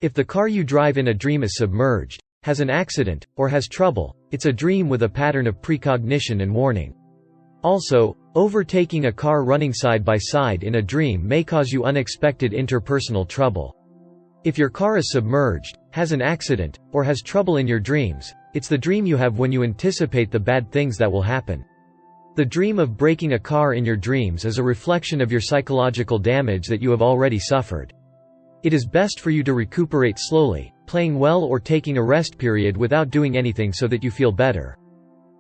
If the car you drive in a dream is submerged, has an accident, or has trouble, it's a dream with a pattern of precognition and warning. Also, overtaking a car running side by side in a dream may cause you unexpected interpersonal trouble. If your car is submerged, has an accident, or has trouble in your dreams, it's the dream you have when you anticipate the bad things that will happen. The dream of breaking a car in your dreams is a reflection of your psychological damage that you have already suffered. It is best for you to recuperate slowly, playing well or taking a rest period without doing anything so that you feel better.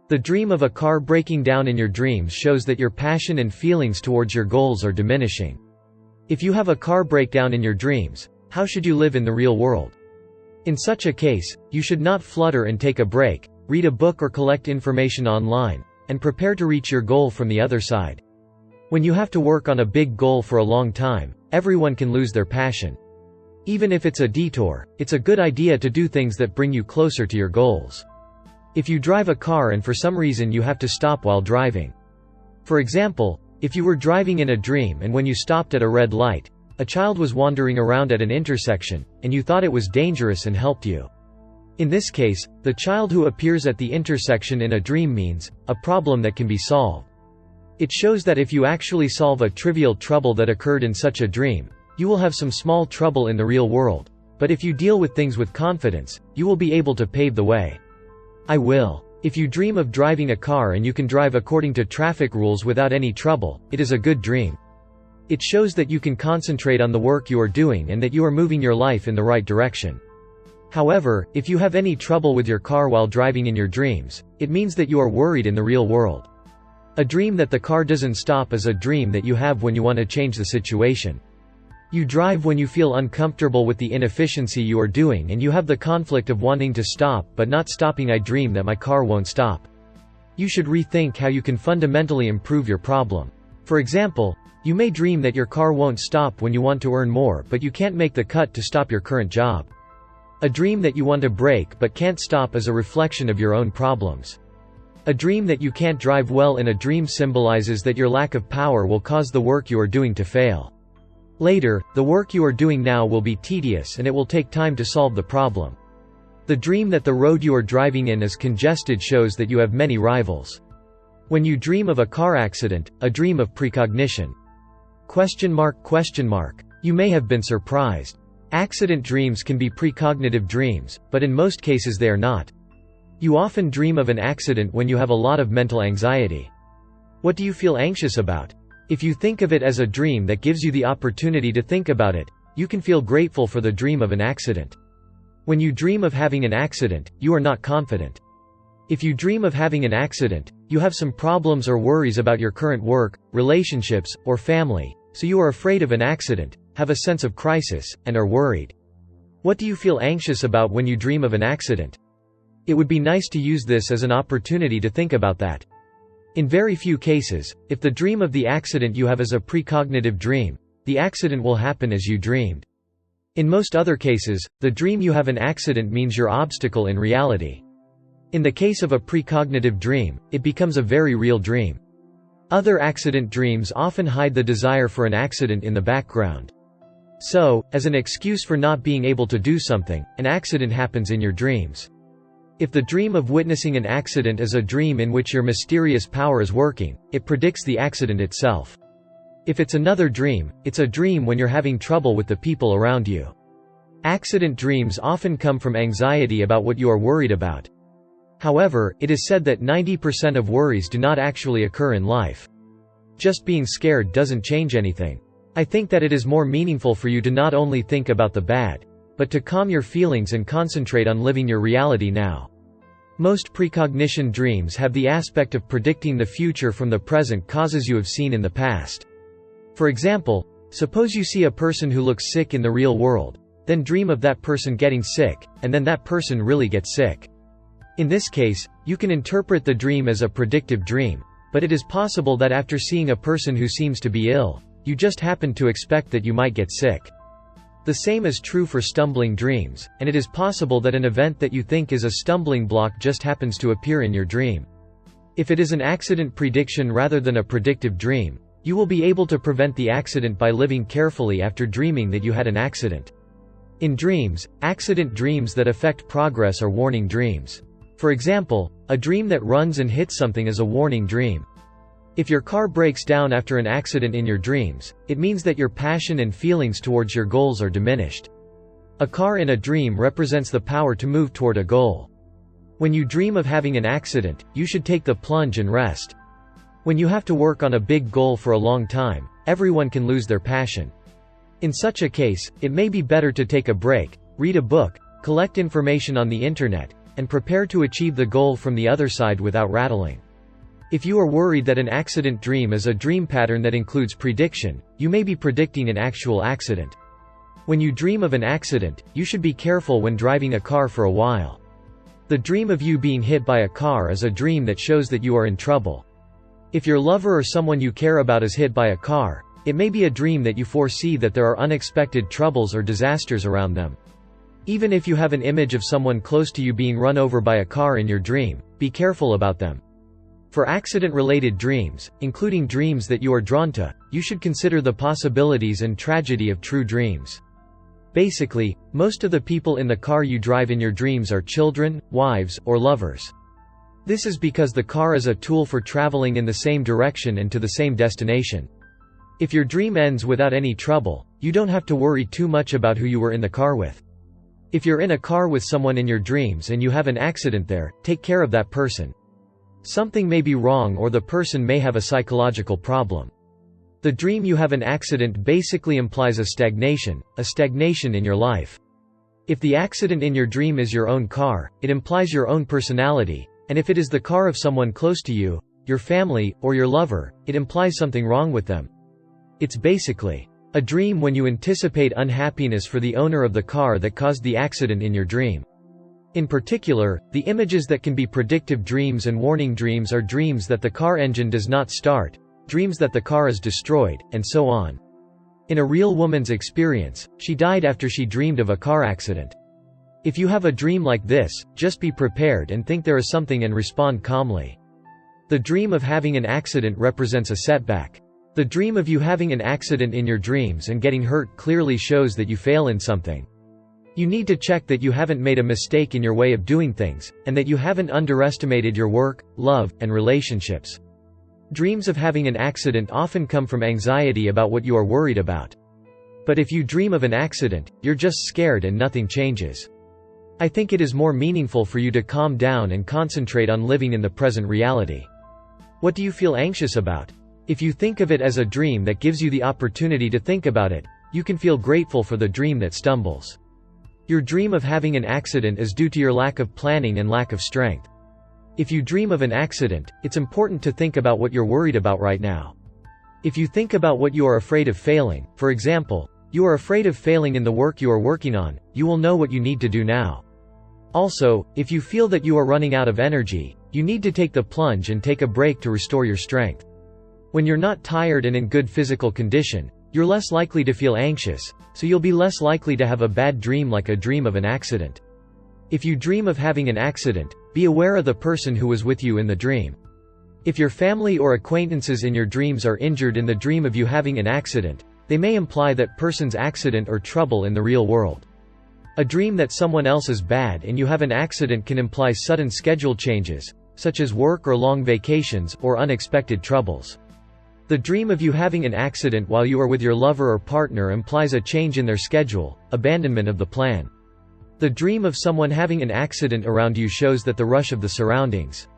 The dream of a car breaking down in your dreams shows that your passion and feelings towards your goals are diminishing. If you have a car breakdown in your dreams, how should you live in the real world? In such a case, you should not flutter and take a break, read a book or collect information online, and prepare to reach your goal from the other side. When you have to work on a big goal for a long time, everyone can lose their passion. Even if it's a detour, it's a good idea to do things that bring you closer to your goals. If you drive a car and for some reason you have to stop while driving. For example, if you were driving in a dream and when you stopped at a red light, a child was wandering around at an intersection, and you thought it was dangerous and helped you. In this case, the child who appears at the intersection in a dream means a problem that can be solved. It shows that if you actually solve a trivial trouble that occurred in such a dream, you will have some small trouble in the real world, but if you deal with things with confidence, you will be able to pave the way. I will. If you dream of driving a car and you can drive according to traffic rules without any trouble, it is a good dream. It shows that you can concentrate on the work you are doing and that you are moving your life in the right direction. However, if you have any trouble with your car while driving in your dreams, it means that you are worried in the real world. A dream that the car doesn't stop is a dream that you have when you want to change the situation. You drive when you feel uncomfortable with the inefficiency you are doing and you have the conflict of wanting to stop but not stopping. I dream that my car won't stop. You should rethink how you can fundamentally improve your problem. For example, you may dream that your car won't stop when you want to earn more but you can't make the cut to stop your current job. A dream that you want to break but can't stop is a reflection of your own problems. A dream that you can't drive well in a dream symbolizes that your lack of power will cause the work you are doing to fail. Later, the work you are doing now will be tedious and it will take time to solve the problem. The dream that the road you are driving in is congested shows that you have many rivals. When you dream of a car accident, a dream of precognition. ? You may have been surprised. Accident dreams can be precognitive dreams, but in most cases they are not. You often dream of an accident when you have a lot of mental anxiety. What do you feel anxious about? If you think of it as a dream that gives you the opportunity to think about it, you can feel grateful for the dream of an accident. When you dream of having an accident, you are not confident. If you dream of having an accident, you have some problems or worries about your current work, relationships, or family, so you are afraid of an accident, have a sense of crisis, and are worried. What do you feel anxious about when you dream of an accident? It would be nice to use this as an opportunity to think about that. In very few cases, if the dream of the accident you have is a precognitive dream, the accident will happen as you dreamed. In most other cases, the dream you have an accident means your obstacle in reality. In the case of a precognitive dream, it becomes a very real dream. Other accident dreams often hide the desire for an accident in the background. So, as an excuse for not being able to do something, an accident happens in your dreams. If the dream of witnessing an accident is a dream in which your mysterious power is working, it predicts the accident itself. If it's another dream, it's a dream when you're having trouble with the people around you. Accident dreams often come from anxiety about what you are worried about. However, it is said that 90% of worries do not actually occur in life. Just being scared doesn't change anything. I think that it is more meaningful for you to not only think about the bad, but to calm your feelings and concentrate on living your reality now. Most precognition dreams have the aspect of predicting the future from the present causes you have seen in the past. For example, suppose you see a person who looks sick in the real world, then dream of that person getting sick, and then that person really gets sick. In this case, you can interpret the dream as a predictive dream, but it is possible that after seeing a person who seems to be ill, you just happened to expect that you might get sick. The same is true for stumbling dreams, and it is possible that an event that you think is a stumbling block just happens to appear in your dream. If it is an accident prediction rather than a predictive dream, you will be able to prevent the accident by living carefully after dreaming that you had an accident. In dreams, accident dreams that affect progress are warning dreams. For example, a dream that runs and hits something is a warning dream. If your car breaks down after an accident in your dreams, it means that your passion and feelings towards your goals are diminished. A car in a dream represents the power to move toward a goal. When you dream of having an accident, you should take the plunge and rest. When you have to work on a big goal for a long time, everyone can lose their passion. In such a case, it may be better to take a break, read a book, collect information on the internet, and prepare to achieve the goal from the other side without rattling. If you are worried that an accident dream is a dream pattern that includes prediction, you may be predicting an actual accident. When you dream of an accident, you should be careful when driving a car for a while. The dream of you being hit by a car is a dream that shows that you are in trouble. If your lover or someone you care about is hit by a car, it may be a dream that you foresee that there are unexpected troubles or disasters around them. Even if you have an image of someone close to you being run over by a car in your dream, be careful about them. For accident-related dreams, including dreams that you are drawn to, you should consider the possibilities and tragedy of true dreams. Basically, most of the people in the car you drive in your dreams are children, wives, or lovers. This is because the car is a tool for traveling in the same direction and to the same destination. If your dream ends without any trouble, you don't have to worry too much about who you were in the car with. If you're in a car with someone in your dreams and you have an accident there, take care of that person. Something may be wrong or the person may have a psychological problem. The dream you have an accident basically implies a stagnation in your life. If the accident in your dream is your own car, it implies your own personality, and if it is the car of someone close to you, your family, or your lover, it implies something wrong with them. It's basically a dream when you anticipate unhappiness for the owner of the car that caused the accident in your dream. In particular, the images that can be predictive dreams and warning dreams are dreams that the car engine does not start, dreams that the car is destroyed, and so on. In a real woman's experience, she died after she dreamed of a car accident. If you have a dream like this, just be prepared and think there is something and respond calmly. The dream of having an accident represents a setback. The dream of you having an accident in your dreams and getting hurt clearly shows that you fail in something. You need to check that you haven't made a mistake in your way of doing things, and that you haven't underestimated your work, love, and relationships. Dreams of having an accident often come from anxiety about what you are worried about. But if you dream of an accident, you're just scared and nothing changes. I think it is more meaningful for you to calm down and concentrate on living in the present reality. What do you feel anxious about? If you think of it as a dream that gives you the opportunity to think about it, you can feel grateful for the dream that stumbles. Your dream of having an accident is due to your lack of planning and lack of strength. If you dream of an accident, it's important to think about what you're worried about right now. If you think about what you are afraid of failing, for example, you are afraid of failing in the work you are working on, you will know what you need to do now. Also, if you feel that you are running out of energy, you need to take the plunge and take a break to restore your strength. When you're not tired and in good physical condition, you're less likely to feel anxious, so you'll be less likely to have a bad dream like a dream of an accident. If you dream of having an accident, be aware of the person who was with you in the dream. If your family or acquaintances in your dreams are injured in the dream of you having an accident, they may imply that person's accident or trouble in the real world. A dream that someone else is bad and you have an accident can imply sudden schedule changes, such as work or long vacations, or unexpected troubles. The dream of you having an accident while you are with your lover or partner implies a change in their schedule, abandonment of the plan. The dream of someone having an accident around you shows that the rush of the surroundings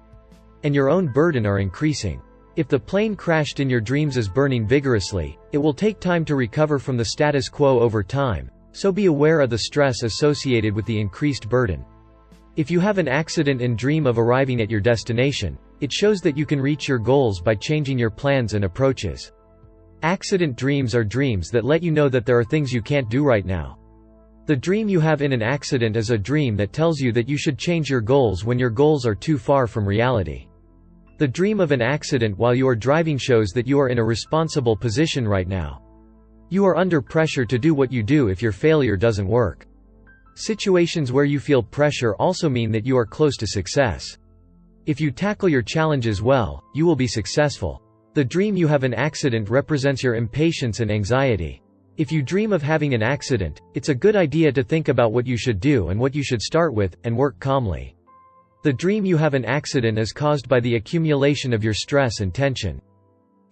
and your own burden are increasing. If the plane crashed in your dreams is burning vigorously, it will take time to recover from the status quo over time, so be aware of the stress associated with the increased burden. If you have an accident and dream of arriving at your destination, it shows that you can reach your goals by changing your plans and approaches. Accident dreams are dreams that let you know that there are things you can't do right now. The dream you have in an accident is a dream that tells you that you should change your goals when your goals are too far from reality. The dream of an accident while you are driving shows that you are in a responsible position right now. You are under pressure to do what you do if your failure doesn't work. Situations where you feel pressure also mean that you are close to success. If you tackle your challenges well, you will be successful. The dream you have an accident represents your impatience and anxiety. If you dream of having an accident, it's a good idea to think about what you should do and what you should start with, and work calmly. The dream you have an accident is caused by the accumulation of your stress and tension.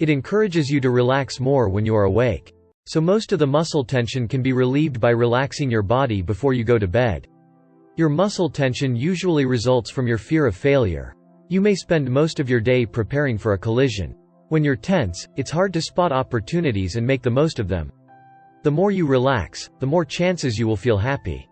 It encourages you to relax more when you are awake. So most of the muscle tension can be relieved by relaxing your body before you go to bed. Your muscle tension usually results from your fear of failure. You may spend most of your day preparing for a collision. When you're tense, it's hard to spot opportunities and make the most of them. The more you relax, the more chances you will feel happy.